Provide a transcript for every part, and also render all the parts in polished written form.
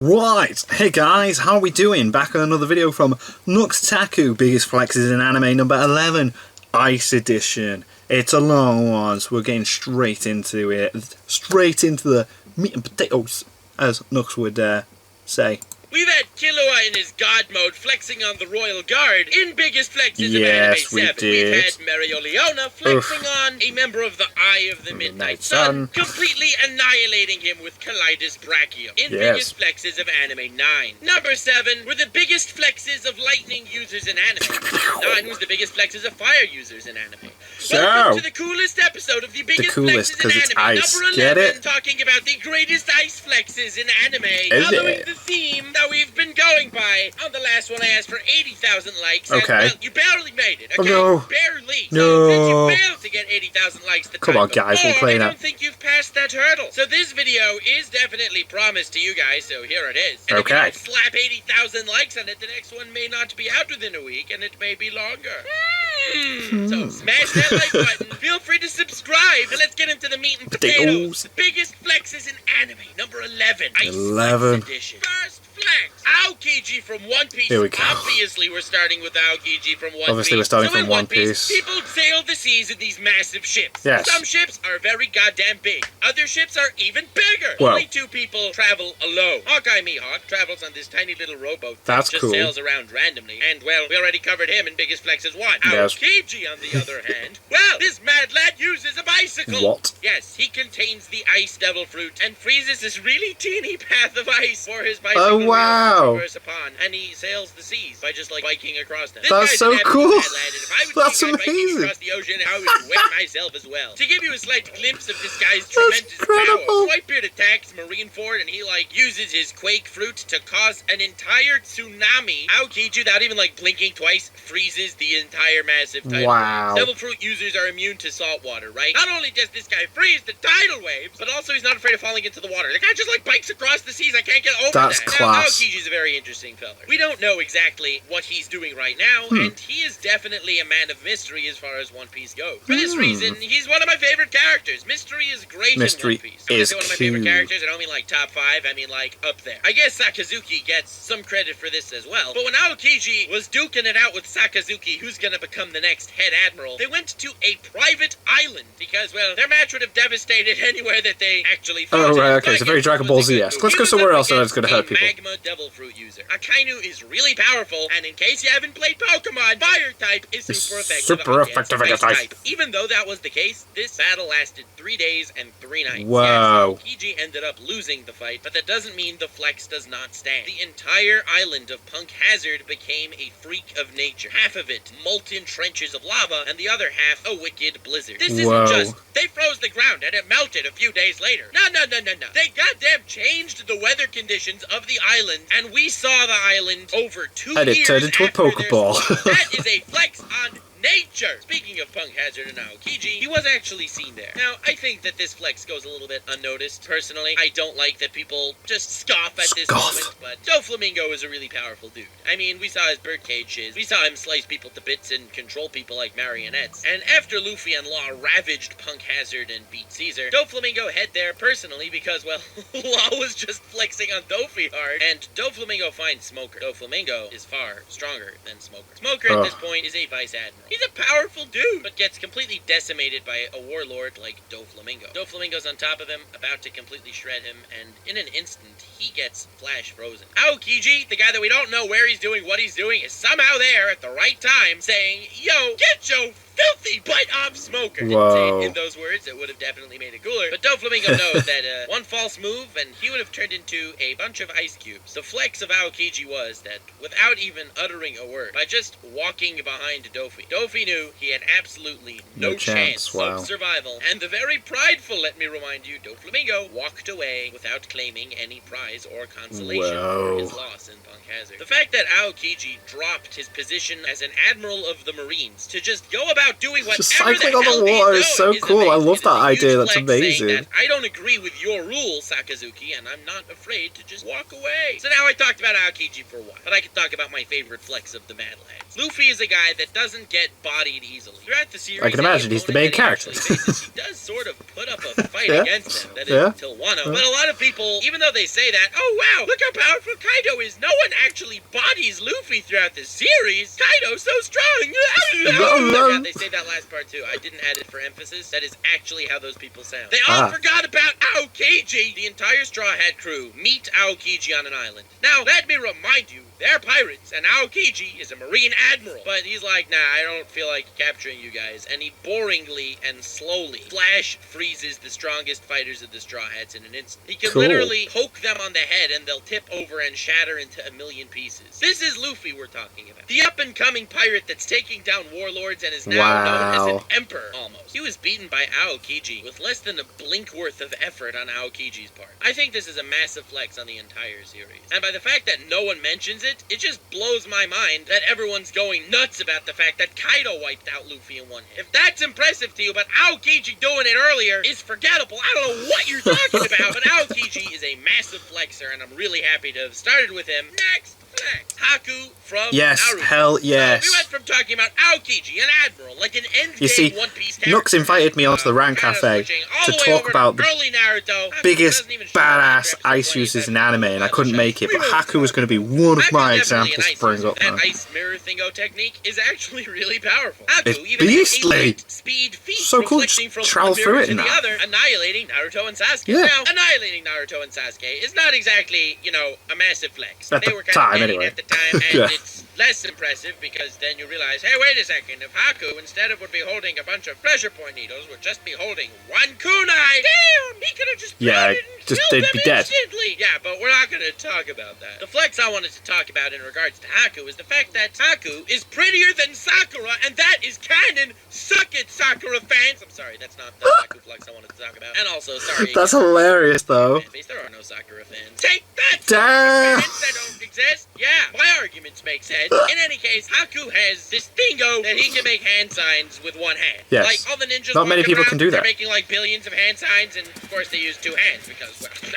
Right, hey guys, how are we doing? Back on another video from Nuxtaku, Biggest Flexes in Anime number 11, Ice Edition. It's a long one, so we're getting straight into it. Straight into the meat and potatoes, as Nux would say. We've had Killua in his god mode flexing on the Royal Guard in Biggest Flexes of Anime Yes, 7. we did. We've had Mereoleona flexing on a member of the Eye of the Midnight Sun, completely annihilating him with Kaleidos Brachium in Biggest Flexes of Anime 9. Number 7 were the biggest flexes of lightning users in anime. 9 was the biggest flexes of fire users in anime. Welcome to the coolest episode of the Biggest Flexes in Anime. Number 11, Get it? talking about the greatest ice flexes in anime, following the theme that we've been going by. On the last one I asked for 80,000 likes. Okay. And, well, you barely made it, okay? Oh, no. Barely. So No. since you failed to get 80,000 likes the Come time on, guys, we're before, playing I that. don't think you've passed that hurdle. So this video is definitely promised to you guys, so here it is. And Okay. if you don't slap 80,000 likes on it, the next one may not be out within a week, and it may be longer. So smash that like button, feel free to subscribe, and let's get into the meat and potatoes. The biggest flexes in anime, number 11. Ice 11. Flex Edition. First flex, Aokiji from One Piece. Here we go. Obviously we're starting with Aokiji from One Piece. Obviously we're starting So in from One Piece. People sail the seas in these massive ships. Yes. Some ships are very goddamn big. Other ships are even bigger. Well. Only 2 people travel alone. Hawkeye Mihawk travels on this tiny little rowboat that That's just cool. sails around randomly. And, well, we already covered him in Biggest Flexes 1. Yes. Aokiji, on the other hand, well, this mad lad uses a bicycle. What? Yes, he contains the ice devil fruit and freezes this really teeny path of ice for his bicycle Oh, wheels wow. to traverse upon. And he sails the seas by just, like, biking across them. This That's guy's so an absolute cool. mad lad, and if I was That's seeing a guy biking amazing. across the ocean, I would wet myself as well. To give you a slight glimpse of this guy's tremendous incredible. power, Whitebeard attacks Marineford and he, like, uses his quake fruit to cause an entire tsunami. Aokiji, without even, like, blinking twice, freezes the entire massive tidal Wow. wave. Devil fruit users are immune to salt water, right? Not only does this guy freeze the tidal waves, but also he's not afraid of falling into the water. The guy just, like, bikes across the seas. I can't get over That's that. class. Now, Aokiji's a very interesting fella. We don't know exactly what he's doing right now, and he is definitely a man of mystery as far as One Piece goes. For this reason, he's one of my favorite characters. Mystery is great Mystery in One Piece. When I is say one of my favorite cute. characters, I don't mean like top 5, I mean like up there. I guess Sakazuki gets some credit for this as well. But when Aokiji was duking it out with Sakazuki, who's gonna become the next head admiral, they went to a private island because, well, their match would have devastated anywhere that they actually fought. Oh, right, in. okay, But so very again, Dragon it Ball was a good Z-esque. move. Let's He go was somewhere up else so that's against gonna hurt a people. Magma Devil Fruit user. Akainu is really powerful, and in case you haven't played Pokemon, Fire type is super effective. super against effective against Ice ice. type. Even though that was the case, this battle lasted 3 days and 3 nights. Whoa. Yes, Aokiji ended up losing the fight, but that doesn't mean the flex does not stand. The entire island of Punk Hazard became a freak of nature. Half of it molten trenches of lava, and the other half a wicked blizzard. This Whoa. isn't just they froze the ground and it melted a few days later. No. They goddamn changed the weather conditions of the island, and we saw the island over 2 And it years turned into a after their Pokeball. spawn. That is a flex on nature. Speaking of Punk Hazard and Aokiji, he was actually seen there. Now, I think that this flex goes a little bit unnoticed, personally. I don't like that people just scoff at this moment, but Doflamingo is a really powerful dude. I mean, we saw his birdcage shiz. We saw him slice people to bits and control people like marionettes. And after Luffy and Law ravaged Punk Hazard and beat Caesar, Doflamingo head there personally because, well, Law was just flexing on Dofi hard, and Doflamingo finds Smoker. Doflamingo is far stronger than Smoker. Smoker at this point is a vice admiral. He's a powerful dude, but gets completely decimated by a warlord like Doflamingo. Doflamingo's on top of him, about to completely shred him, and in an instant, he gets flash frozen. Aokiji, the guy that we don't know where he's doing what he's doing, is somehow there at the right time, saying, "Yo, get your filthy butt off Smoker." Didn't say it in those words, it would have definitely made it cooler, but Doflamingo knows that one false move, and he would have turned into a bunch of ice cubes. The flex of Aokiji was that, without even uttering a word, by just walking behind Dofi knew he had absolutely no chance of survival, and the very prideful, let me remind you, Doflamingo walked away without claiming any prize or consolation for his loss in Punk Hazard. The fact that Aokiji dropped his position as an admiral of the Marines to just go about about doing whatever Just cycling on the hell water he's is so doing cool. I amazing. love It that is a huge idea. That's flex saying amazing. that I don't agree with your rules, Sakazuki, and I'm not afraid to just walk away. So now I talked about Aokiji for a while, but I can talk about my favorite flex of the Mad Lads. Luffy is a guy that doesn't get bodied easily. Throughout the series, I can imagine he's the main character. He does sort of put up a fight Yeah. against them. That is Yeah. until Wano. But a lot of people, even though they say that, oh wow, look how powerful Kaido is, no one actually bodies Luffy throughout the series. Kaido's so strong. Yeah, they say that last part too. I didn't add it for emphasis. That is actually how those people sound. They all forgot about Aokiji. The entire Straw Hat crew meet Aokiji on an island. Now, let me remind you, they're pirates, and Aokiji is a marine admiral. But he's like, nah, I don't feel like capturing you guys. And he boringly and slowly flash freezes the strongest fighters of the Straw Hats in an instant. He can literally poke them on the head and they'll tip over and shatter into a million pieces. This is Luffy we're talking about. The up-and-coming pirate that's taking down warlords and is now known as an emperor, almost. He was beaten by Aokiji with less than a blink worth of effort on Aokiji's part. I think this is a massive flex on the entire series. And by the fact that no one mentions it, it just blows my mind that everyone's going nuts about the fact that Kaido wiped out Luffy in one hit. If that's impressive to you, but Aokiji doing it earlier is forgettable, I don't know what you're talking about, but Aokiji is a massive flexer, and I'm really happy to have started with him. Next flex, Haku from Naruto. Hell yes. So we went from talking about Aokiji, an admiral, like an end You see, One Piece character. Nux invited me onto the Rand Cafe to talk about the biggest badass ice users in anime, and I couldn't make it, but Haku was going to be one of my examples to bring up now. That ice mirror thingo technique is actually really powerful. Haku It's even beastly. has a speed feat, So cool, reflecting just from travel one through mirror it to and the that. other, annihilating Naruto and Sasuke. Yeah. Now, annihilating Naruto and Sasuke is not exactly, a massive flex. At They the were kind time, of anyway. anyway. At the time, and Yeah. it's less impressive because then you realize, hey, wait a second, if Haku, instead of would be holding a bunch of pressure point needles, would just be holding one kunai. Damn, he could have just Yeah, it and just killed they'd them be dead. instantly. Yeah, but we're not going to talk about that. The flex I wanted to talk about in regards to Haku is the fact that Haku is prettier than Sakura, and that is canon. Suck it, Sakura fans. I'm sorry, that's not the Haku flex I wanted to talk about. And also, sorry. That's hilarious, though. Fanbase, there are no Sakura fans. Take that, Damn. Sakura fans that don't exist. Yeah, my arguments make sense. In any case, Haku has this thingo that he can make hand signs with one hand. Yes. Like all the ninjas. Not many walking people around, can do they're that. making like billions of hand signs, and of course they use two hands because, well,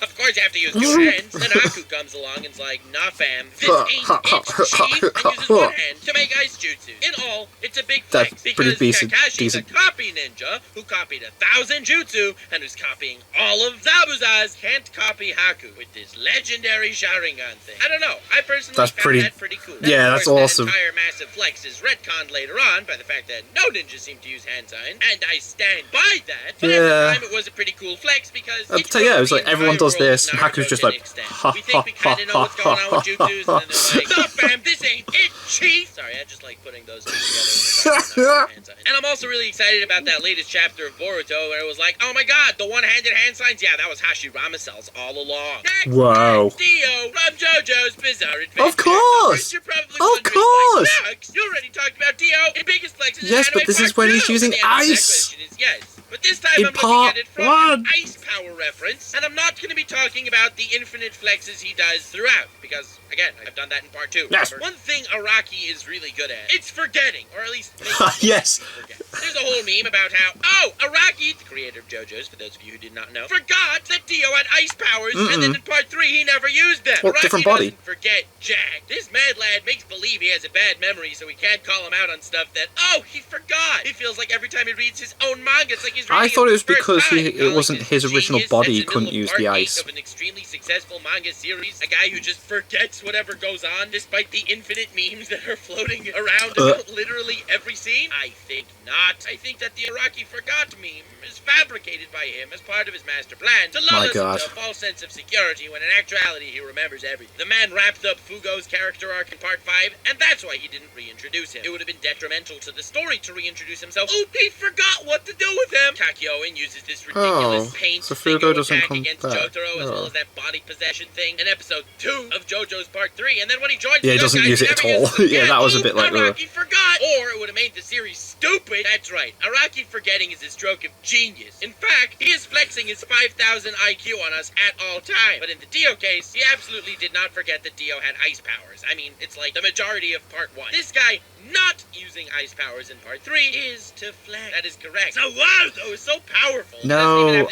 of course you have to use two hands. Then Haku comes along and's like, nah, fam, this ain't it, chief, and uses one hand to make ice jutsu. In all, it's a big flex That's because pretty decent. Kakashi's a copy ninja who copied 1,000 jutsu and who's copying all of Zabuza's can't copy Haku with this legendary Sharingan thing. I don't know. I personally That's found that pretty cool. Yeah, Then, of that's course, awesome. That entire massive flex is retconned later on by the fact that no ninjas seem to use hand signs, and I stand by that. But at the time, it was a pretty cool flex because I'll tell you, it was like everyone does this, and Haku's just like, ha we think we kind of know what's going on with jutsus, and then they're like, no, fam, this ain't it, chief. Sorry, I just like putting those two together. Hand signs. And I'm also really excited about that latest chapter of Boruto where it was like, oh my god, the one-handed hand signs, yeah, that was Hashirama cells all along. Next, Whoa. Dio from JoJo's Bizarre Adventure. Of course! You're probably Of wondering, course! like, Nux, you already talked about Dio in Biggest Flexes. Yes, but this is when he's using ice. Yes. But this time In I'm looking part at it from one. an ice power reference, and I'm not going to be talking about the infinite flexes he does throughout, because, again, I've done that in part 2. Yes. Remember? One thing Araki is really good at, it's forgetting, or at least making Yes. people forget. There's a whole meme about how, oh, Araki, the creator of JoJo's, for those of you who did not know, forgot that Dio had ice powers, and then in part 3 he never used them. Well, Araki different body. doesn't forget Jack. This mad lad makes believe he has a bad memory, so we can't call him out on stuff that, oh, he forgot. He feels like every time he reads his own manga, it's like he's reading I thought it was for the first because time. it wasn't Like his this original genius body, he that's in the couldn't middle use of the part ice. 8 of an extremely successful manga series, a guy who just forgets whatever goes on, despite the infinite memes that are floating around about literally every scene? I think not. I think that the Araki forgot meme is fabricated by him as part of his master plan to lull us into a false sense of security when in actuality he remembers everything. The man wrapped up Fugo's character arc in part 5, and that's why he didn't reintroduce him. It would have been detrimental to the story to reintroduce himself. Oh, he forgot what to do with him! Kakyoin uses this ridiculous paint so Fugo doesn't attack come against back. Jotaro, as well as that body possession thing in episode 2 of JoJo's part 3, and then when he joins Yeah, he the doesn't Yokai, use it he at never all. uses it Yeah, again. that was a Oh, bit like, Araki forgot! Or it would have made the series stupid That's right. Araki forgetting is a stroke of genius. In fact, he is flexing his 5,000 IQ on us at all times. But in the Dio case, he absolutely did not forget that Dio had ice powers. I mean, it's like the majority of part 1. This guy not using ice powers in part 3 is to flex. That is correct. So Waruto is so powerful. No,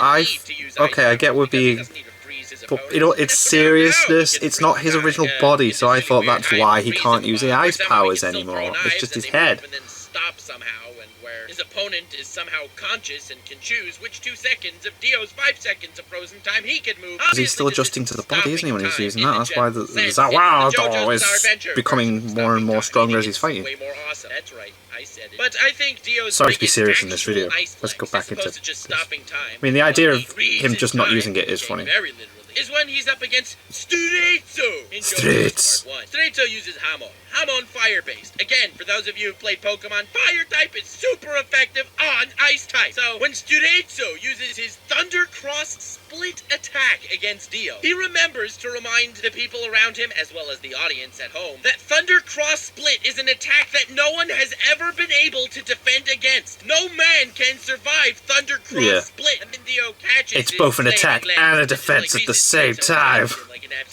okay, I get would be, but you know, it's seriousness. It's not his original body, so I thought that's why he can't use the ice powers anymore. It's just his head. And then stop somehow, and where his opponent is somehow conscious and can choose which 2 seconds of Dio's 5 seconds of frozen time he can move. Because he's still adjusting to the body, isn't he, when he's using that? That's why the Zawato is becoming more and more stronger as he's fighting. Way more awesome. That's right, I said it. But I think Dio's Sorry to be serious in this video. Let's go back into just stopping time. I mean, the idea of him just not using it is funny. Very literally. Is when he's up against Sturetsu in JoJo's Part 1. Sturetsu uses Hamon. Hamon fire-based. Again, for those of you who've played Pokemon, fire type is super effective on ice type. So when Sturetsu uses his Thunder Cross split attack against Dio, he remembers to remind the people around him, as well as the audience at home, that Thunder Cross split is an attack that no one has ever been able to defend against. No man can survive Thunder Cross split. And then Dio catches it's both an attack and a defense at the same time.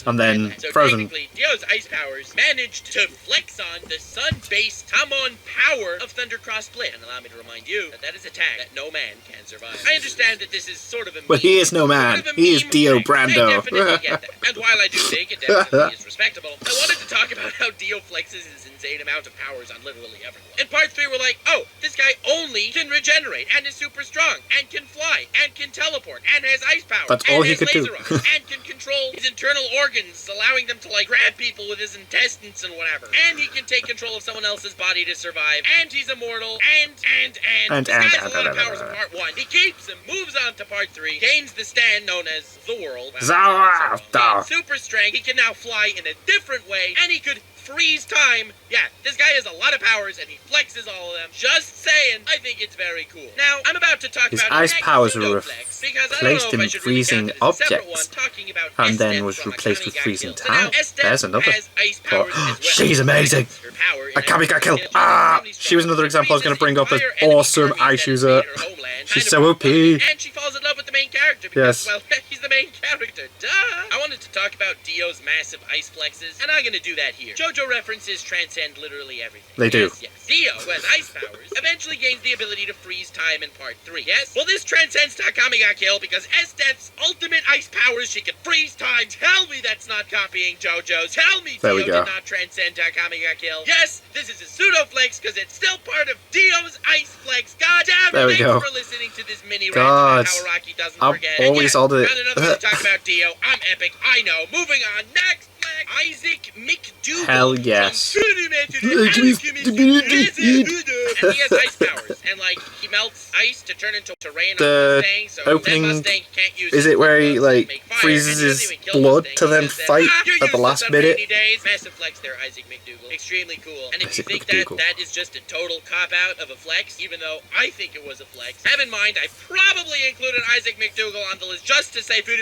And then Frozen. Dio's ice powers managed to flex on the sun-based Hamon power of Thunder Cross split. And allow me to remind you that that is an attack that no man can survive. I understand that this is sort of a meme. But he is no man. He is Dio Brando. I definitely get that. And while I do think it definitely is respectable, I wanted to talk about how Dio flexes his insane amount of powers on literally everyone. In part 3, we're like, oh, this guy only can regenerate, and is super strong, and can fly, and can teleport, and has ice powers, that's all and he has could do. laser eyes, and can control his internal organs, allowing them to, like, grab people with his intestines and whatever. And he can take control of someone else's body to survive, and he's immortal, and this guy has a lot of powers in part 1. He keeps them, moves on to part 3, gains the stand known as the world. Zawato. Super strength, he can now fly in a different way, and he could freeze time. Yeah, this guy has a lot of powers, and he flexes all of them. Just saying, I think it's very cool. Now, I'm about to talk His about ice powers were flex, because replaced I don't know in if I should freezing really count it as a separate objects, one, talking about and then Estet was from replaced with Akame ga freezing Kill. So now, time. Estet There's another. has ice powers as well. She's amazing. Her power in Akame ga Kill. She's Ah, extremely she was strong. another example I was going to bring up as Entire enemy awesome armies ice that user. invade her homeland, She's kind so of OP. and she falls in love with the main character because, Yes. well, he's the main character. Duh! I wanted to talk about Dio's massive ice flexes, and I'm gonna do that here. JoJo references transcend literally everything. They do. Yes. Dio, who has ice powers, eventually gains the ability to freeze time in part 3. Yes? Well, this transcends to Akame ga Kill because Estet's ultimate ice powers, she can freeze time. Tell me that's not copying JoJo's. Tell me There Dio we go. did not transcend to Akame ga Kill. Yes, this is a pseudo flex because it's still part of Dio's ice flex. God damn it! There we Thanks go. for listening to this mini rant God. about how Araki doesn't I'm forget. always and all the- found another one to talk about Dio. I'm epic. I know. Moving on. Next flex. Isaac McDougal. Hell yes. From and he has ice powers, and like he melts ice to turn into rain The on Mustang, so opening- then Mustang can't use Is it where he, to like, make fire, freezes and his doesn't even kill blood Mustang. to He then just says, fight you're at the useless last on minute? rainy days. Massive flex there, Isaac McDougal. Extremely cool. And if Isaac you think that McDougal. that is just a total cop out of a flex, even though I think it was a flex, have in mind I probably included Isaac McDougal on the list just to say that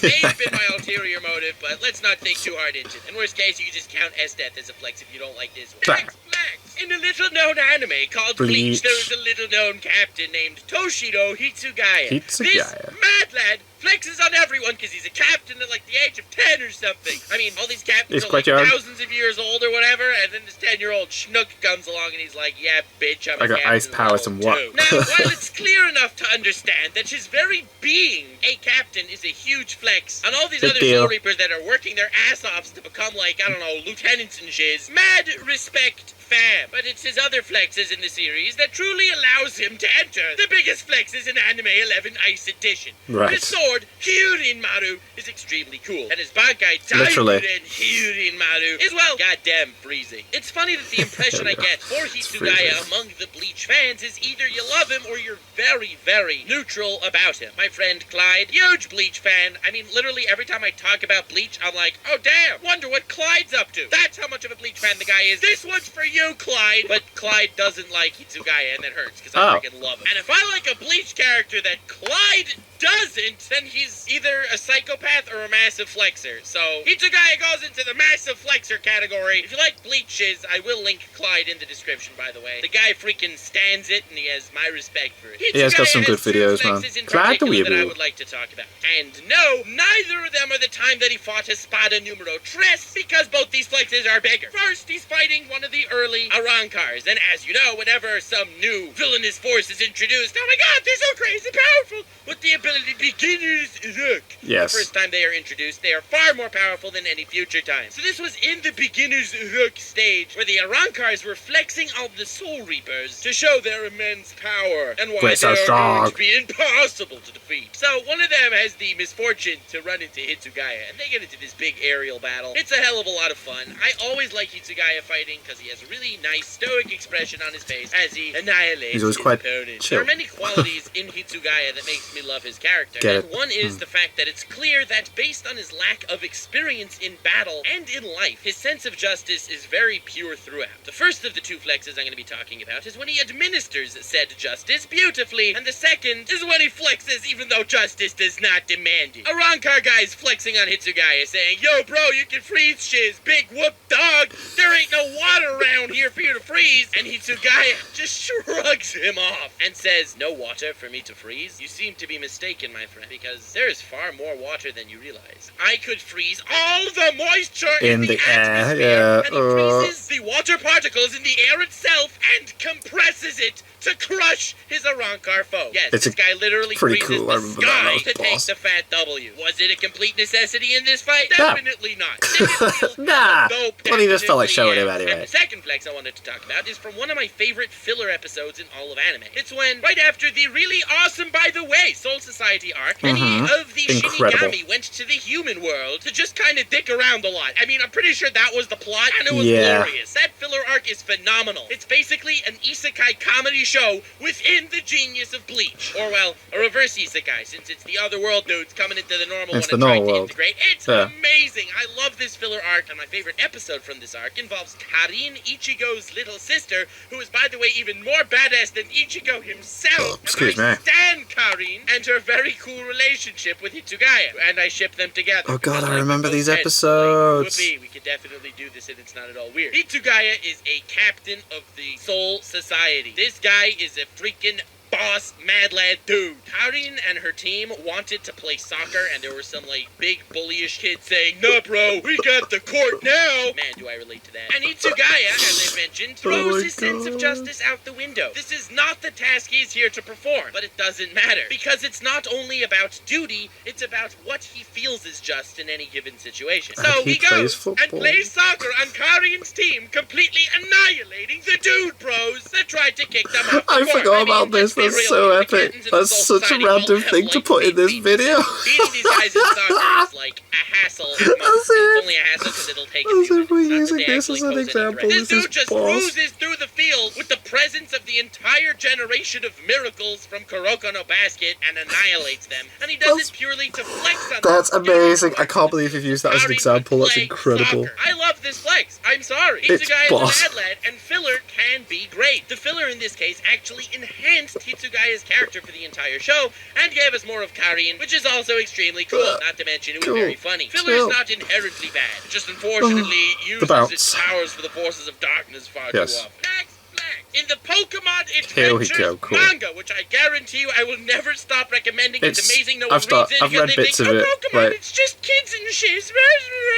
may have been my ulterior motive, but let's not think too hard into it. In worst case, you can just count Estet as a flex if you don't like this one. Next flex. In a little-known anime called Bleach, there was a little-known captain named Toshiro Hitsugaya. This mad lad flexes on everyone because he's a captain at like the age of 10 or something. I mean, all these captains He's are quite like young. thousands of years old or whatever, and then this 10-year-old schnook comes along and he's like, yeah, bitch, I'm I a got captain ice powers level and what? 2. Now, while it's clear enough to understand that his very being a captain is a huge flex on all these Big other deal. Soul Reapers that are working their ass off to become like, I don't know, lieutenants and shiz, mad respect fam. But it's his other flexes in the series that truly allows him to enter the biggest flexes in Anime 11 Ice Edition. Right. His sword, Hyurin Maru, is extremely cool. And his Bankai Literally. Taiburen Hyurin Maru is, well, goddamn freezing. It's funny that the impression I get for Hitsugaya freezing. among the Bleach fans is either you love him or you're very, very neutral about him. My friend Clyde, huge Bleach fan. I mean, literally every time I talk about Bleach, I'm like, oh damn, wonder what Clyde's up to. That's how much of a Bleach fan the guy is. This one's for you, Clyde. But Clyde doesn't like Hitsugaya, and that hurts because I freaking love him. And if I like a Bleach character that Clyde doesn't, then he's either a psychopath or a massive flexor. So Hitsugaya goes into the massive flexor category. If you like Bleach shiz, I will link Clyde in the description, by the way. The guy freaking stands it, and he has my respect for it. He has got some good videos, man. Glad that I would like to talk about. And no, neither of them are the time that he fought Espada Numero Tres, because both these flexes are bigger. First, he's fighting one of the early Arancars, and as you know, whenever some new villainous force is introduced, oh my god, they're so crazy powerful, with the ability Beginner's Rook. Yes. The first time they are introduced, they are far more powerful than any future time. So this was in the Beginner's Rook stage, where the Arancars were flexing on the Soul Reapers to show their immense power, and why they are going to be impossible to defeat. So one of them has the misfortune to run into Hitsugaya, and they get into this big aerial battle. It's a hell of a lot of fun. I always like Hitsugaya fighting, because he has a really nice stoic expression on his face as he annihilates his opponent. There are many qualities in Hitsugaya that makes me love his character, and one is the fact that it's clear that based on his lack of experience in battle and in life, his sense of justice is very pure throughout. The first of the two flexes I'm going to be talking about is when he administers said justice beautifully, and the second is when he flexes even though justice does not demand it. Arankar guy's flexing on Hitsugaya saying, yo bro, you can freeze shiz, big whoop dog, there ain't no water around here for you to freeze, and Hitsugaya just shrugs him off and says, no water for me to freeze? You seem to be mistaken, my friend, because there is far more water than you realize. I could freeze all the moisture in the atmosphere, and he freezes the water particles in the air itself and compresses it to crush his Arankar foe. Yes, this guy literally freezes the sky to take the fat W. Was it a complete necessity in this fight? Definitely not. Nah, well, he just felt like showing him anyway. And the second flex I wanted to talk about is from one of my favorite filler episodes in all of anime. It's when, right after the really awesome, by the way, Soul Society arc, many of the Shinigami went to the human world to just kind of dick around a lot. I mean, I'm pretty sure that was the plot, and it was glorious. That filler arc is phenomenal. It's basically an isekai comedy show within the genius of Bleach. Or, well, a reverse isekai, since it's the other world dudes coming into the normal one and trying to integrate. It's amazing. I love this filler arc, and my favorite episode from this arc involves Karin, Ichigo's little sister, who is, by the way, even more badass than Ichigo himself. Excuse me. I stan Karin and her very cool relationship with Hitsugaya, and I ship them together. Oh god, I remember these episodes. We could definitely do this, and it's not at all weird. Hitsugaya is a captain of the Soul Society. This guy is a freaking boss, mad lad dude. Karin and her team wanted to play soccer, and there were some, like, big bullyish kids saying, nah, bro, we got the court now. Man, do I relate to that. And Hitsugaya, as I mentioned, throws his sense of justice out the window. This is not the task he's here to perform, but it doesn't matter, because it's not only about duty, it's about what he feels is just in any given situation. So he goes and plays soccer on Karin's team, completely annihilating the dude bros that tried to kick them off the court. I forgot about this. That's so epic. That's such a random thing to put in this video. Beating these guys in soccer is like a hassle. It's only a hassle because it'll take a few minutes. Using this as an example. This dude just cruises through the field with the presence of the entire generation of miracles from Kuroko no Basket and annihilates them. And he does it purely to flex on them. That's amazing. I can't believe you've used that as an example. That's incredible. I love this flex. I'm sorry. Hitsugaya is a mad lad, and filler can be great. The filler in this case actually enhanced Hitsugaya's character for the entire show, and gave us more of Karin, which is also extremely cool, not to mention it was very funny. Filler is not inherently bad, just unfortunately uses its powers for the forces of darkness far too often. Next flex. In the Pokemon Adventures manga, which I guarantee you I will never stop recommending. It's amazing, no one reads it. I've read bits of it. Pokemon, it's just kids and shiz.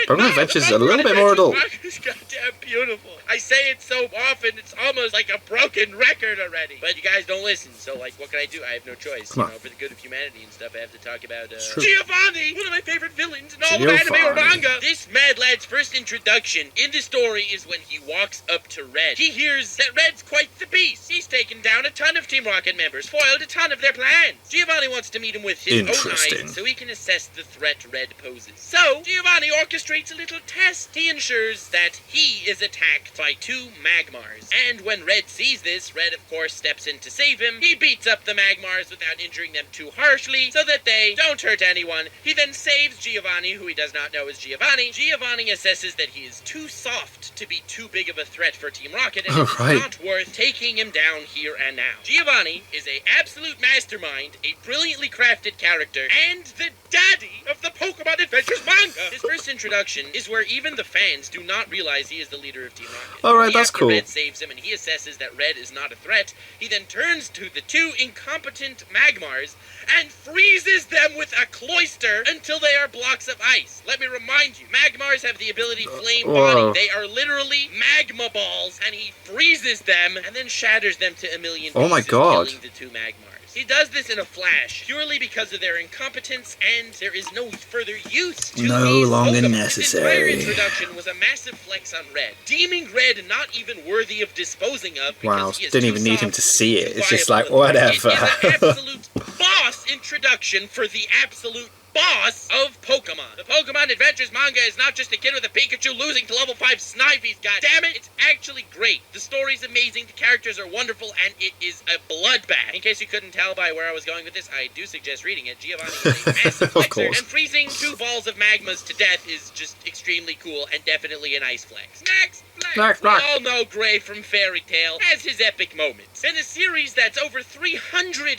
Pokemon Adventures is a little bit more adult. It's goddamn beautiful. I say it so often, it's almost like a broken record already. But you guys don't listen, so like, what can I do? I have no choice. You know, for the good of humanity and stuff, I have to talk about Giovanni, one of my favorite villains in all of anime or manga. This mad lad's first introduction in the story is when he walks up to Red. He hears that Red's quite the beast. He's taken down a ton of Team Rocket members, foiled a ton of their plans. Giovanni wants to meet him with his own eyes so he can assess the threat Red poses. So, Giovanni orchestrates a little test. He ensures that he is is attacked by 2 Magmars. And when Red sees this, Red of course steps in to save him. He beats up the Magmars without injuring them too harshly so that they don't hurt anyone. He then saves Giovanni, who he does not know is Giovanni. Giovanni assesses that he is too soft to be too big of a threat for Team Rocket, and it's not worth taking him down here and now. Giovanni is a absolute mastermind, a brilliantly crafted character, and the daddy of the Pokemon Adventures manga. His first introduction is where even the fans do not realize he is the leader of Team Rocket. Alright, that's cool. Red saves him and he assesses that Red is not a threat. He then turns to the 2 incompetent Magmars and freezes them with a cloister until they are blocks of ice. Let me remind you, Magmars have the ability Flame Body. They are literally magma balls, and he freezes them and then shatters them to a million pieces, oh my god, killing the 2 Magmars. He does this in a flash, purely because of their incompetence, and there is no further use to no these longer Pokemon. necessary. His entire introduction was a massive flex on Red, deeming Red not even worthy of disposing of because Wow, he is didn't too even need him soft to see it. to It's just viable. like, whatever. It is an absolute boss introduction for the absolute boss of Pokemon. The Pokemon Adventures manga is not just a kid with a Pikachu losing to level 5 Snivy. God damn it, it's actually great. The story's amazing, the characters are wonderful, and it is a bloodbath. In case you couldn't tell by where I was going with this, I do suggest reading it. Giovanni is a massive Of flexer, course. and freezing 2 balls of magmas to death is just extremely cool and definitely an ice flex. Next flex! Next We flex. all know Gray from Fairy Tail has his epic moments. In a series that's over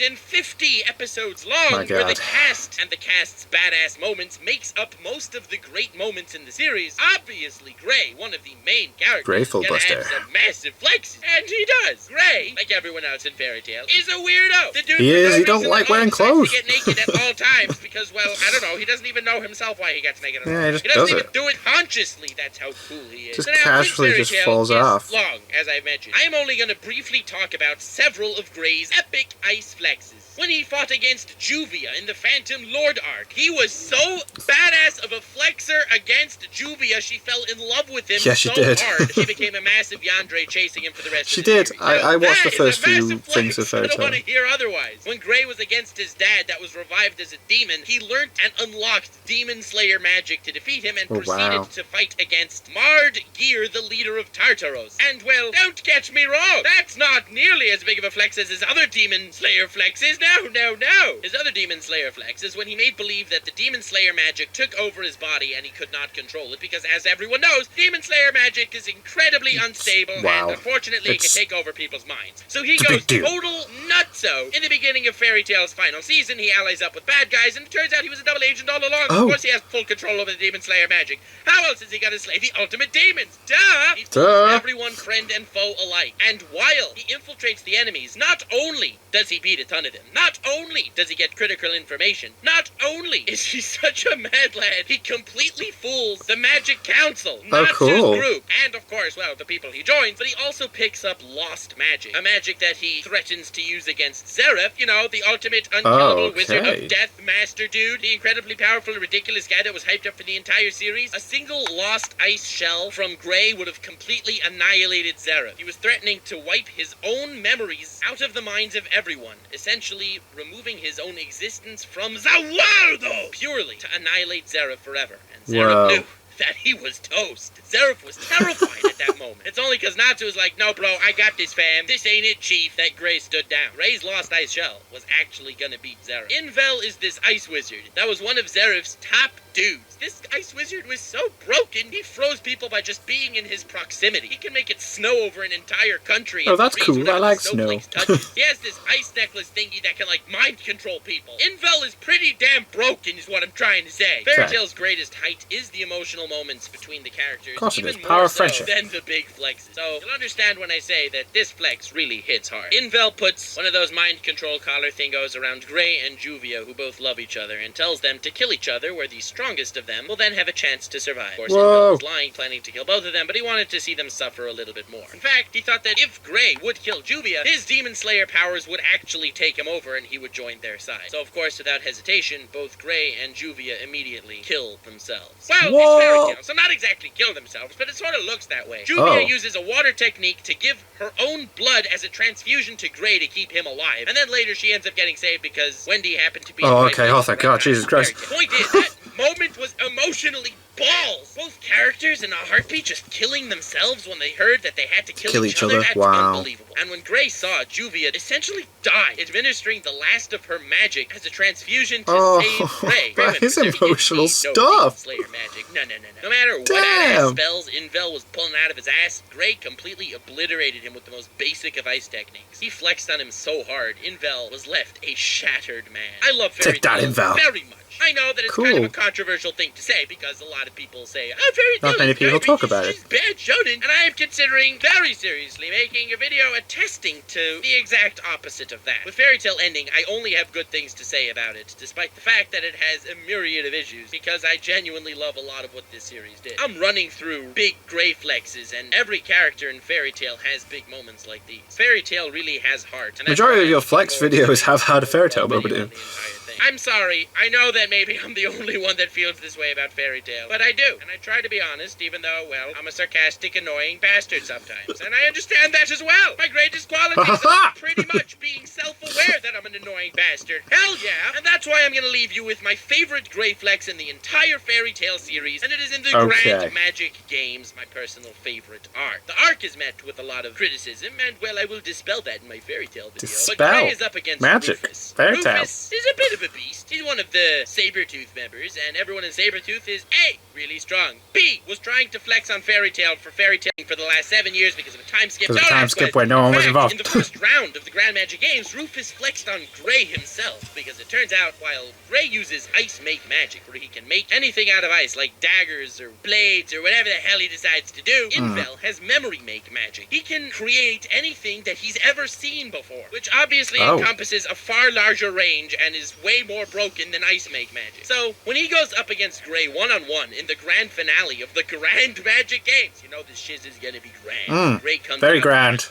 350 episodes long, My where the God. cast and the cast's badass moments makes up most of the great moments in the series, obviously Gray, one of the main characters, Grateful is gonna Buster. have some massive flexes, and he does. Gray, like everyone else in Fairy Tail, is a weirdo. The dude He for is, no he don't reason like at all wearing decides clothes. to get naked at all times because, well, I don't know, he doesn't even know himself why he gets naked at all. Yeah, he just doesn't does even it. do it consciously. That's how cool he is. Just So now, casually Fairy just Tail falls is off. long, as I mentioned. I am only going to briefly talk about several of Gray's epic ice flexes. When he fought against Juvia in the Phantom Lord arc, he was so badass of a flexer against Juvia, she fell in love with him Yeah, she so did. hard, she became a massive yandere chasing him for the rest She of the did. series. I watched the That is first a few massive things of flex. Fairy I don't want to Tail. hear otherwise. When Gray was against his dad that was revived as a demon, he learnt and unlocked Demon Slayer magic to defeat him and Oh, proceeded wow. to fight against Mard Gear, the leader of Tartaros. And, well, don't catch me wrong, that's not nearly as big of a flex as his other Demon Slayer flexes. No, no, no. His other Demon Slayer flex is when he made believe that the Demon Slayer magic took over his body and he could not control it because, as everyone knows, Demon Slayer magic is incredibly unstable Wow. and, unfortunately, it It's- can take over people's minds. So he it's a goes big deal. total nutso. In the beginning of Fairy Tail's final season, he allies up with bad guys, and it turns out he was a double agent all along. Oh. Of course, he has full control over the Demon Slayer magic. How else is he gonna slay the ultimate demons? Duh! He Duh. fools everyone, friend and foe alike. And while he infiltrates the enemies, not only does he beat a ton of them, not only does he get critical information, not only is he such a mad lad, he completely fools the Magic Council, not cool. his group, and of course, well, the people he joins, but he also picks up lost magic, a magic that he threatens to use against Zeref, you know, the ultimate unkillable wizard okay. of death master dude, the incredibly powerful and ridiculous guy that was hyped up for the entire series. A single lost ice shell from Gray would have completely annihilated Zeref. He was threatening to wipe his own memories out of the minds of everyone, essentially removing his own existence from the world, purely to annihilate Zeref forever. And Zeref Wow. knew that he was toast. Zeref was terrified at that moment. It's only because Natsu was like, no bro, I got this fam. This ain't it, chief, that Gray stood down. Gray's lost ice shell was actually gonna beat Zeref. Invel is this ice wizard that was one of Zeref's top dudes. This ice wizard was so broken, he froze people by just being in his proximity. He can make it snow over an entire country. Oh, and that's freeze cool. whenever I like the snowflakes snow. touch it. He has this ice necklace thingy that can, like, mind control people. Invel is pretty damn broken, is what I'm trying to say. Fairy Okay. Tail's greatest height is the emotional moments between the characters, Of course it even is. more Power of so friendship. than the big flexes. So you'll understand when I say that this flex really hits hard. Invel puts one of those mind control collar thingos around Gray and Juvia, who both love each other, and tells them to kill each other, where the strongest of them will then have a chance to survive. Of course, Whoa. Invel was lying, planning to kill both of them, but he wanted to see them suffer a little bit more. In fact, he thought that if Gray would kill Juvia, his Demon Slayer powers would actually take him over and he would join their side. So, of course, without hesitation, both Gray and Juvia immediately kill themselves. Well, Whoa. it's Fairy Tail, so not exactly kill themselves, but it sort of looks that way. Juvia Oh. uses a water technique to give her own blood as a transfusion to Gray to keep him alive, and then later she ends up getting saved because Wendy happened to be... Oh, okay. Oh, thank God. Jesus Christ. The point is, that moment was emotionally balls. Both characters sisters in a heartbeat just killing themselves when they heard that they had to kill each other? That's Wow. unbelievable. And when Grey saw Juvia essentially die, administering the last of her magic as a transfusion to save Grey. That is emotional No stuff. Slayer magic. No. No matter what Damn. badass spells Invel was pulling out of his ass, Grey completely obliterated him with the most basic of ice techniques. He flexed on him so hard, Invel was left a shattered man. I love Fairy Take that, Tail Invel. very much. I know that it's kind of a controversial thing to say because a lot of people say, oh, Fairy Tail Not many is people garbage, talk about it's it. just bad shonen. And I am considering very seriously making a video attesting to the exact opposite of that. With Fairy Tail ending, I only have good things to say about it, despite the fact that it has a myriad of issues, because I genuinely love a lot of what this series did. I'm running through big Grey flexes, and every character in Fairy Tail has big moments like these. Fairy Tail really has heart. And that's Majority why of your I'm flex looking forward videos to have had a Fairy Tail video moment in on it. the entire thing. I'm sorry. I know that maybe I'm the only one that feels this way about Fairy Tail, but I do. And I try to be honest, even though, well, I'm a sarcastic, annoying bastard sometimes. And I understand that as well. My greatest quality is pretty much being self-aware that I'm an annoying bastard. Hell yeah! And that's why I'm gonna leave you with my favorite Grey flex in the entire Fairy Tail series, and it is in the Grand Magic Games, my personal favorite arc. The arc is met with a lot of criticism, and, well, I will dispel that in my Fairy Tail video. But Grey is up against Magic. Rufus. Fairy Tail. Rufus is a bit of a beast. He's one of the Sabretooth members, and everyone in Sabretooth is A, really strong. B, was trying to flex on Fairy Tail for Fairy Tailing for the last 7 years because of a time skip. Because of a time skip where no one was involved. In the first round of the Grand Magic Games, Rufus flexed on Grey himself, because it turns out while Grey uses ice make magic, where he can make anything out of ice, like daggers or blades or whatever the hell he decides to do, Invel has memory make magic. He can create anything that he's ever seen before, which obviously encompasses a far larger range and is way more broken than ice make magic. So when he goes up against Grey one-on-one in the grand finale of the Grand Magic Games, you know this shiz is gonna be grand. Grey comes very out grand.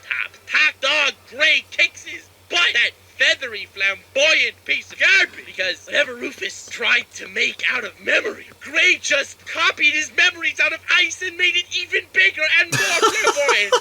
top dog. Grey kicks his butt. That feathery, flamboyant piece of garbage. Because whatever Rufus tried to make out of memory, Grey just copied his memories out of ice and made it even bigger and more flamboyant.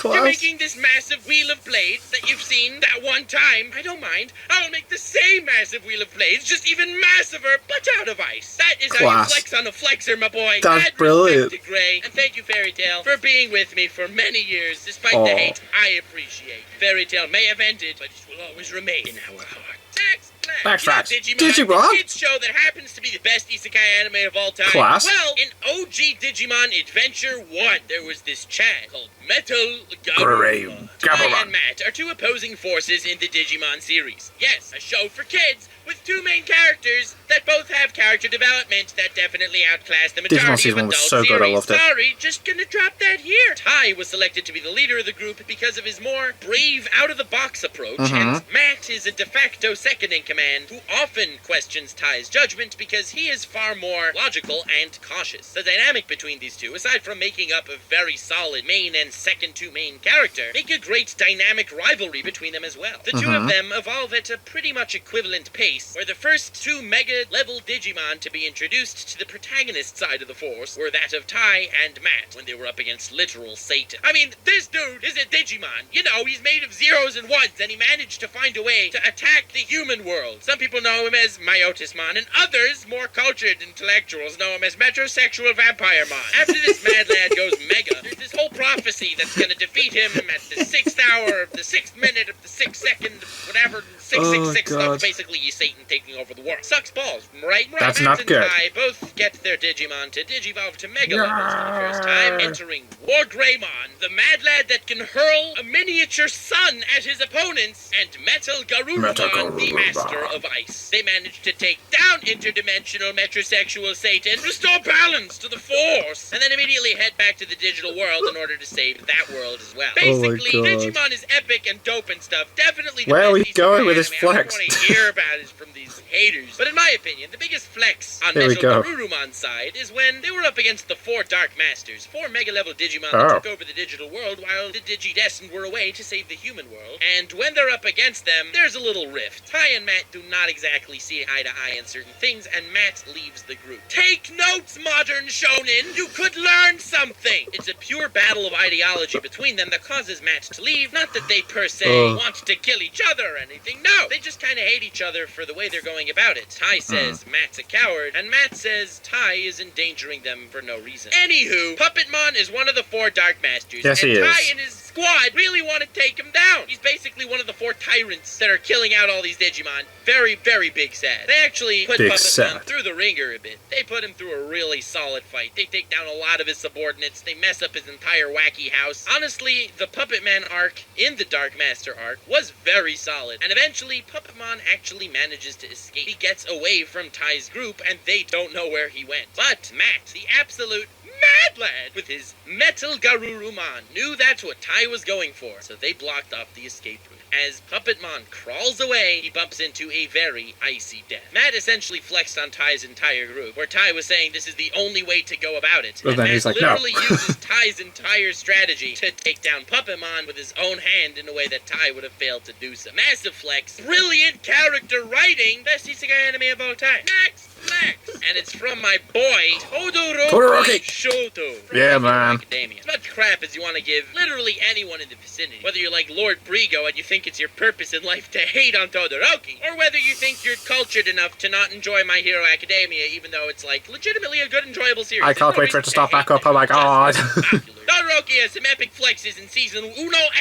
Oh, you're making this massive wheel of blades that you've seen that one time. I don't mind. I'll make the same massive wheel of blades, just even massiver, but out of ice. That is how you flex on a flexer, my boy. That's brilliant. To Grey. And thank you, Fairy Tail, for being with me for many years, despite the hate. I appreciate. Fairy Tail may have ended, but it will always remain in our hearts. Backtracks. Digimon? A kids show that happens to be the best isekai anime of all time. Well, in OG Digimon Adventure 1, there was this Chad called Metal Garurumon. Tai and Matt are two opposing forces in the Digimon series. Yes, a show for kids with two main characters that both have character development that definitely outclass the majority of adult series. I loved it. Sorry, just gonna drop that here. Tai was selected to be the leader of the group because of his more brave, out-of-the-box approach, and Matt is a de facto second-in-command who often questions Tai's judgment because he is far more logical and cautious. The dynamic between these two, aside from making up a very solid main and second-to-main character, make a great dynamic rivalry between them as well. The two of them evolve at a pretty much equivalent pace, where the first two mega-level Digimon to be introduced to the protagonist side of the force were that of Tai and Matt when they were up against literal Satan. I mean, this dude is a Digimon. You know, he's made of zeros and ones, and he managed to find a way to attack the human world. Some people know him as Myotismon, and others, more cultured intellectuals, know him as Metrosexual Vampiremon. After this mad lad goes mega, there's this whole prophecy that's gonna defeat him at the 6th hour of the 6th minute of the 6th second, whatever, 666 stuff. Basically, he's Satan taking over the world. Sucks balls, right? That's Matt not and good. Tai both get their Digimon to digivolve to mega levels for the first time, entering War Greymon, the mad lad that can hurl a miniature sun at his opponents, and Metal Garurumon, the master of ice. They manage to take down interdimensional metrosexual Satan, restore balance to the force, and then immediately head back to the digital world in order to save that world as well. Basically, Digimon is epic and dope and stuff. Definitely the Where are best we going with this anime. flex? I don't want to hear about it from these haters. But in my opinion, the biggest flex on Metal Garurumon's side is when they were up against the 4 Dark Masters, 4 mega-level Digimon that took over the digital world while the Digidestined were away to save the human world. And when they're up against them, there's a little rift. Tai and Matt do not exactly see eye to eye on certain things, and Matt leaves the group. Take notes, modern shonen! You could learn something! It's a pure battle of ideology between them that causes Matt to leave. Not that they per se want to kill each other or anything. No, they just kind of hate each other for the way they're going going about it. Ty says Matt's a coward, and Matt says Ty is endangering them for no reason. Anywho, Puppetmon is one of the 4 Dark Masters, Yes, and he Ty is. and his squad really want to take him down. He's basically one of the 4 tyrants that are killing out all these Digimon. Very, very big sad. They actually put Big Puppetmon sad. through the ringer a bit. They put him through a really solid fight. They take down a lot of his subordinates. They mess up his entire wacky house. Honestly, the Puppetman arc in the Dark Master arc was very solid. And eventually, Puppetmon actually manages to escape. He gets away from Ty's group, and they don't know where he went. But Matt, the absolute mad lad, with his Metal Garurumon, knew that's what Ty was going for, so they blocked off the escape route. As Puppetmon crawls away, he bumps into a very icy death. Matt essentially flexed on Ty's entire group, where Ty was saying this is the only way to go about it. But And then Matt he's like, no. literally uses Ty's entire strategy to take down Puppetmon with his own hand in a way that Ty would have failed to do so. Massive flex, brilliant character writing, best isekai anime of all time. Max Flex! And it's from my boy, Todoroki Shoto. From Yeah, My Hero man. Academia. As much crap as you want to give literally anyone in the vicinity. Whether you're like Lord Brigo and you think it's your purpose in life to hate on Todoroki, or whether you think you're cultured enough to not enjoy My Hero Academia, even though it's like legitimately a good, enjoyable series. I can't There's no wait for it to reason stop hate back up. Oh my Just god. because it's popular. Todoroki has some epic flexes in season 1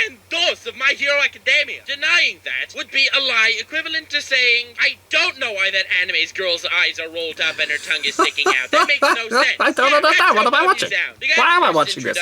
and 2 of My Hero Academia. Denying that would be a lie equivalent to saying, I don't know why that anime's girl's eyes are rolled up and her tongue is sticking out. That makes no sense. I don't understand. What am I watching? Why am I watching this?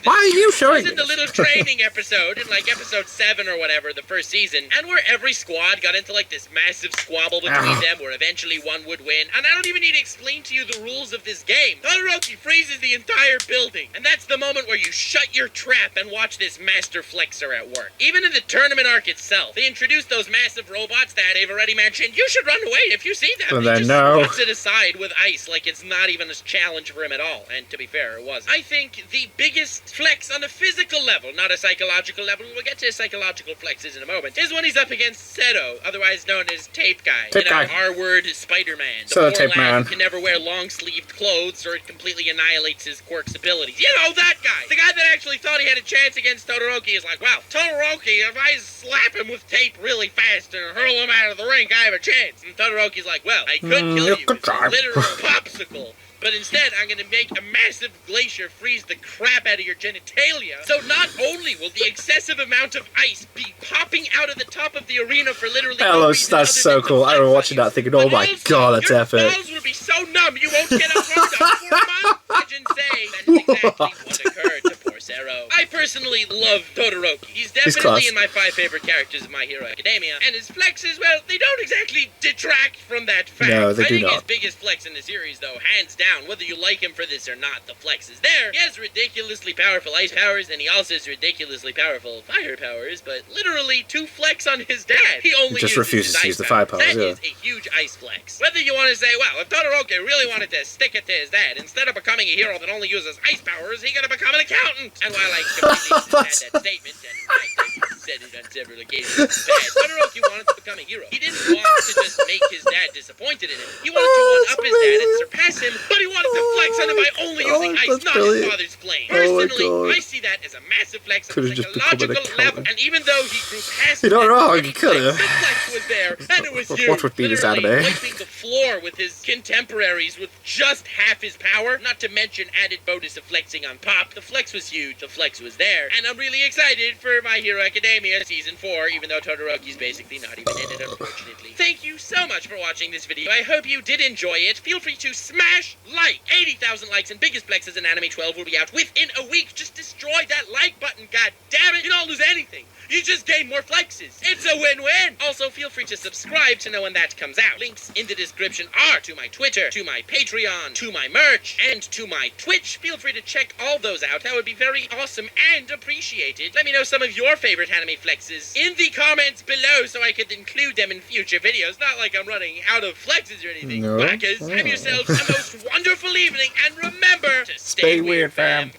Why are you showing in the this? little training episode in like episode 7 or whatever, the first season, and where every squad got into like this massive squabble between Ugh. them where eventually one would win. And I don't even need to explain to you the rules of this game. Todoroki freezes the entire building, and that's the moment where you shut your trap and watch this master flexer at work. Even in the tournament arc itself, they introduced those massive robots that I've already mentioned. You should run away if you see them. And He then just no. swats it aside with ice like it's not even a challenge for him at all. And to be fair, it wasn't. I think the biggest flex on a physical level, not a psychological level, we'll get to psychological flexes in a moment, is when he's up against Seto, otherwise known as Tape Guy. Tape Guy. R-word Spider-Man. The So poor Tape lad Man. who can never wear long-sleeved clothes or it completely annihilates his quirk's abilities. You know, that guy. The guy that actually thought he had a chance against Todoroki is like, wow, Todoroki, if I slap him with tape really fast and hurl him out of the ring, I have a chance. And Todoroki's like, well, I could kill you good with a try. literal popsicle. But instead, I'm going to make a massive glacier freeze the crap out of your genitalia. So not only will the excessive amount of ice be popping out of the top of the arena for literally Hell, no that's reason other so than cool. to I remember flex watching on that you, thinking, oh but my also, god, that's your epic. balls will be so numb you won't get a hard on for a month. Legends say that is exactly what occurred to poor Zero. I personally love Todoroki. He's definitely class. in my 5 favorite characters of My Hero Academia, and his flexes, well, they don't exactly detract from that fact. No, they I do think his not. biggest flex in the series, though, hands down, whether you like him for this or not, the flex is there. He has ridiculously powerful ice powers, and he also has ridiculously powerful fire powers, but literally 2 flex on his dad. He only just uses refuses his to ice use the fire powers, That yeah. is a huge ice flex. Whether you want to say, well, if Todoroki really wanted to stick it to his dad, instead of becoming a hero that only uses ice powers, he gonna become an accountant. And while I completely understand that statement, and in fact I've said it on several occasions, that Todoroki wanted to become a hero. He didn't want to just make his dad disappointed in him. He wanted to one-up his dad and surpass him, but he wanted to flex on him by only using ice, that's not brilliant. his father's flame. Oh my Personally, God. I see that as a massive flex on a Could've just become an psychological level, accountant. and even though he grew past You're not that, wrong, the you could've. flex was there, and it was What huge. would be this Literally anime? wiping the floor with his contemporaries with just half his power, not to mention added bonus of flexing on Pop. The flex was huge, the flex was there, and I'm really excited for My Hero Academia Season 4, even though Todoroki's basically not even in it, unfortunately. Thank you so much for watching this video. I hope you did enjoy it. Feel free to smash like. 80,000 likes and biggest flexes in Anime 12 will be out within a week. Just destroy that like button, god damn it. You don't lose anything. You just gain more flexes. It's a win-win. Also, feel free to subscribe to know when that comes out. Links in the description are to my Twitter, to my Patreon, to my merch, and to my Twitch. Feel free to check all those out. That would be very awesome and appreciated. Let me know some of your favorite anime flexes in the comments below so I could include them in future videos. Not like I'm running out of flexes or anything. No. Whackers, have yourselves a most wonderful evening, and remember to Stay weird, fam.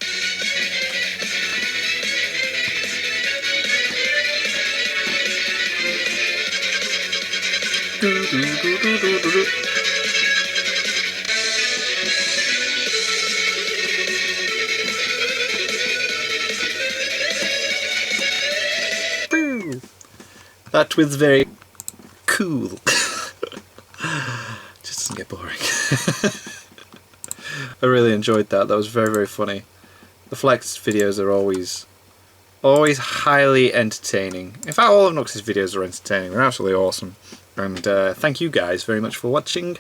That was very cool. doesn't get boring. I really enjoyed that. That was very, very funny. The Flex videos are always highly entertaining. In fact, all of Nux's videos are entertaining. They're absolutely awesome. And thank you guys very much for watching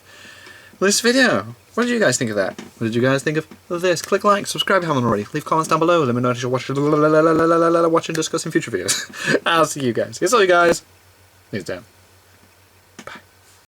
this video. What did you guys think of that? What did you guys think of this? Click like, subscribe if you haven't already. Leave comments down below. Let me know if you're watching and discussing future videos. I'll see you guys. Here's all you guys. He's down.